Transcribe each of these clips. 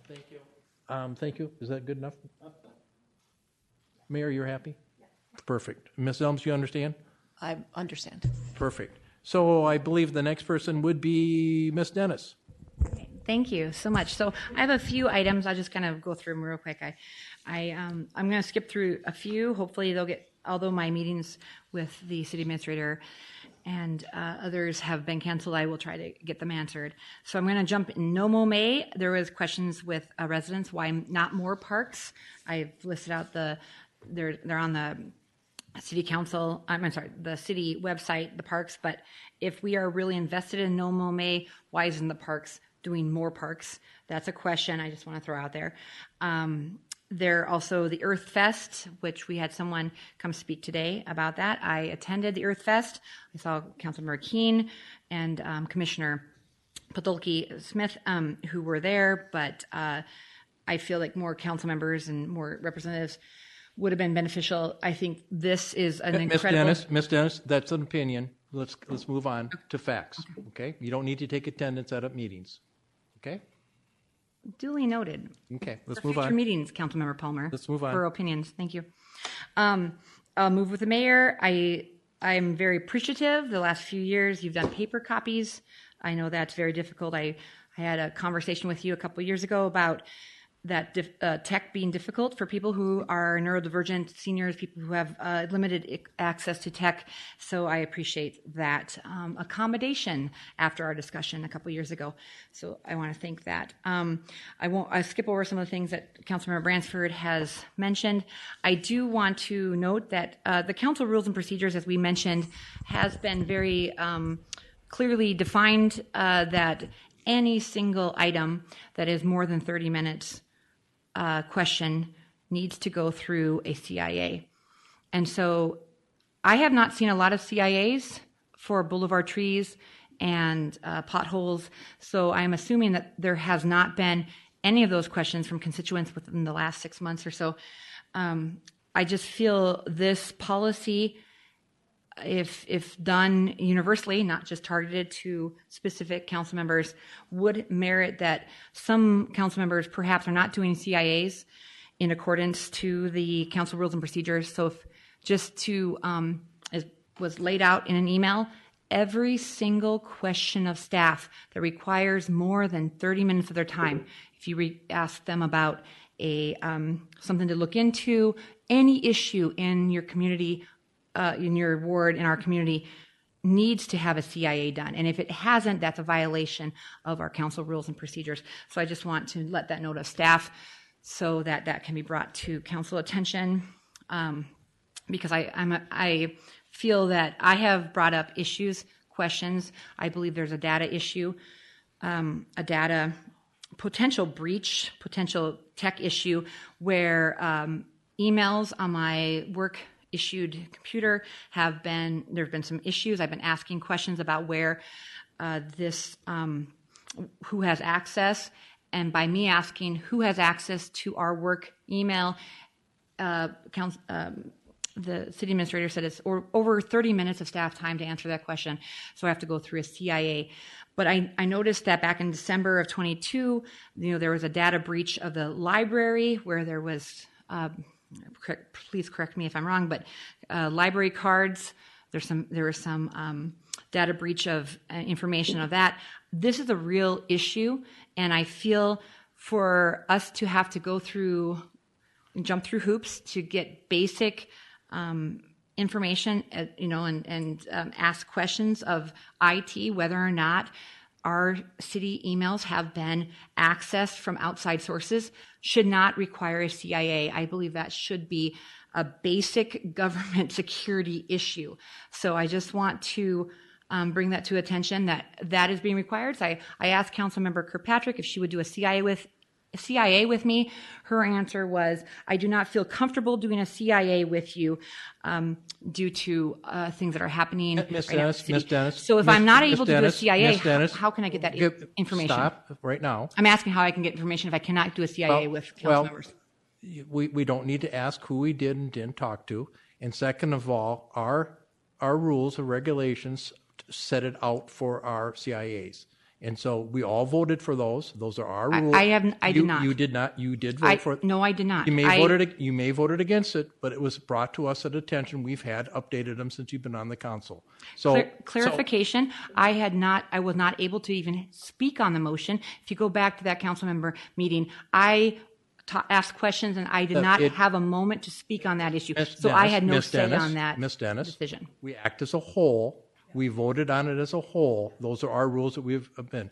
Thank you. Thank you. Is that good enough? Mayor, you're happy? Yeah. Perfect. Ms. Elms, you understand? I understand. Perfect. So I believe the next person would be Ms. Dennis. Thank you so much. So I have a few items. I'll just kind of go through them real quick. I'm going to skip through a few. Hopefully they'll get, although my meetings with the city administrator and others have been canceled, I will try to get them answered. So I'm going to jump in No Mo May. There was questions with residents, why not more parks? I've listed out they're on the city council, I'm sorry, the city website, the parks, but if we are really invested in No Mo May, why isn't the parks doing more parks? That's a question I just want to throw out there. There also the Earth Fest, which we had someone come speak today about that. I attended the Earth Fest. I saw Councilmember Keene and Commissioner Podolsky Smith, who were there, but I feel like more council members and more representatives would have been beneficial. I think this is an incredible... Ms. Dennis, that's an opinion. Let's move on to facts, okay? You don't need to take attendance at meetings, okay? Duly noted. Okay, let's for move future on. meetings, Councilmember Palmer. Let's move on. For opinions. Thank you. I'll move with the mayor. I'm very appreciative. The last few years, you've done paper copies. I know that's very difficult. I had a conversation with you a couple years ago about that tech being difficult for people who are neurodivergent, seniors, people who have limited access to tech. So I appreciate that accommodation after our discussion a couple years ago. So I want to thank that. I skip over some of the things that Councilmember Bransford has mentioned. I do want to note that the council rules and procedures, as we mentioned, has been very clearly defined that any single item that is more than 30 minutes question needs to go through a CIA. And so I have not seen a lot of CIAs for boulevard trees and potholes. So I'm assuming that there has not been any of those questions from constituents within the last 6 months or so. I just feel this policy, if done universally, not just targeted to specific council members, would merit that some council members perhaps are not doing CIAs in accordance to the council rules and procedures. So if just to, as was laid out in an email, every single question of staff that requires more than 30 minutes of their time, if you ask them about something to look into, any issue in your community, in your ward, in our community, needs to have a CIA done. And if it hasn't, that's a violation of our council rules and procedures. So I just want to let that note of staff so that that can be brought to council attention. Because I feel that I have brought up issues, questions. I believe there's a data issue, a data potential breach, potential tech issue where emails on my work issued computer there have been some issues. I've been asking questions about where who has access, and by me asking who has access to our work email, the city administrator said it's over 30 minutes of staff time to answer that question, so I have to go through a CIA. But I noticed that back in December of 22, there was a data breach of the library where there was please correct me if I'm wrong, but library cards, there was some data breach of information of that. This is a real issue, and I feel for us to have to go through and jump through hoops to get basic information, and ask questions of IT, whether or not our city emails have been accessed from outside sources, should not require a CIA. I believe that should be a basic government security issue. So I just want to bring that to attention that is being required. So I asked Councilmember Kirkpatrick if she would do a CIA with me. Her answer was, I do not feel comfortable doing a CIA with you due to things that are happening Ms. right now in the city. Ms. Dennis. So if I'm not able to do a Dennis, CIA, Ms. Dennis, how can I get that information? Stop right now. I'm asking how I can get information if I cannot do a CIA with council members. We don't need to ask who we did and didn't talk to. And second of all, our rules and regulations set it out for our CIAs. And so we all voted for those. Those are our rules. I did not. You did not. You did vote for it. No, I did not. You may voted against it, but it was brought to us at attention. We've had updated them since you've been on the council. So Clarification, I was not able to even speak on the motion. If you go back to that council member meeting, I asked questions and I did not have a moment to speak on that issue. So I had no say on that decision. We act as a whole. We voted on it as a whole. Those are our rules that we've been.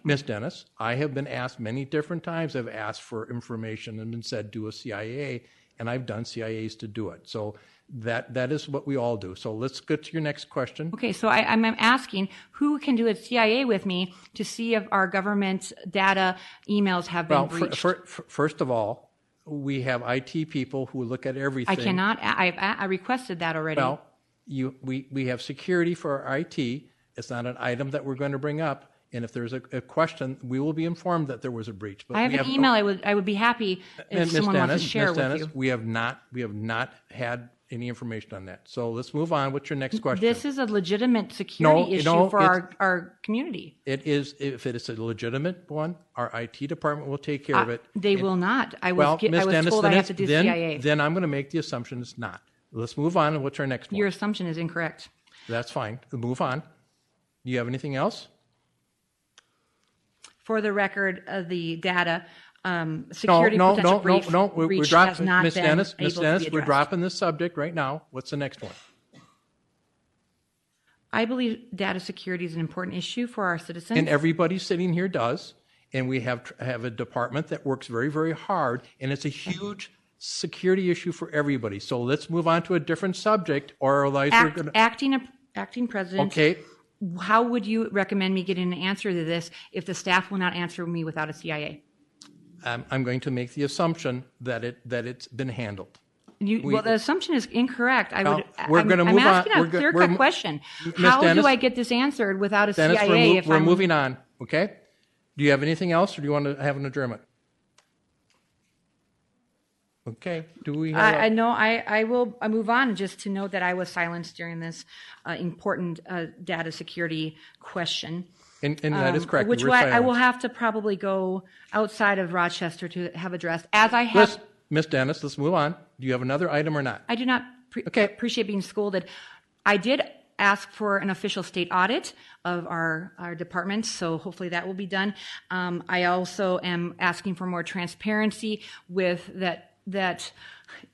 Ms. Dennis, I have been asked many different times. I've asked for information and been said, do a CIA, and I've done CIAs to do it. So that is what we all do. So let's get to your next question. Okay, so I'm asking who can do a CIA with me to see if our government data emails have been breached? First of all, we have IT people who look at everything. I cannot. I requested that already. Well, we have security for our IT. It's not an item that we're going to bring up. And if there's a question, we will be informed that there was a breach. But I have an email. I would be happy if someone wants to share with you. We have not had any information on that. So let's move on. What's your next question? This is a legitimate security issue for our community. It is. If it is a legitimate one, our IT department will take care of it. They will not. I was told I have to do CIA. Then I'm going to make the assumption it's not. Let's move on. And what's our next one? Your assumption is incorrect. That's fine. We'll move on. Do you have anything else? For the record, the data security potential breach we're dropping, has not Ms. been Dennis, able Ms. to Dennis, be we're addressed. dropping this subject right now. What's the next one? I believe data security is an important issue for our citizens. And everybody sitting here does. And we have a department that works very, very hard. And it's a huge security issue for everybody. So let's move on to a different subject, or otherwise we're going to... Acting president. Okay. How would you recommend me getting an answer to this if the staff will not answer me without a CIA? I'm going to make the assumption that it's been handled. The assumption is incorrect. We're going to move on. I'm asking a clear-cut question. How do I get this answered without a CIA? We're moving on. Okay. Do you have anything else, or do you want to have an adjournment? Okay. Do we have No, I will move on just to note that I was silenced during this important data security question. And that is correct. Which I will have to probably go outside of Rochester to have addressed. As I have... Ms. Dennis, let's move on. Do you have another item or not? I do not appreciate being scolded. I did ask for an official state audit of our departments, so hopefully that will be done. I also am asking for more transparency with that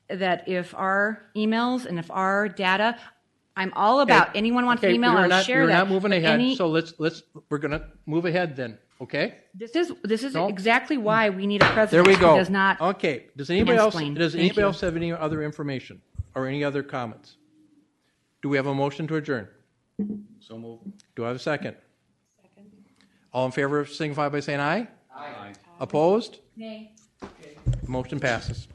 if our emails and if our data, I'm all about anyone wants to email, I'll share that. We're not moving ahead, so we're going to move ahead then. Okay. This is exactly why we need a president there we go. who does not. Okay. Does anybody else have any other information or any other comments? Do we have a motion to adjourn? So moved. Do I have a second? Second. All in favor, signify by saying aye. Aye. Opposed? Nay. Motion passes.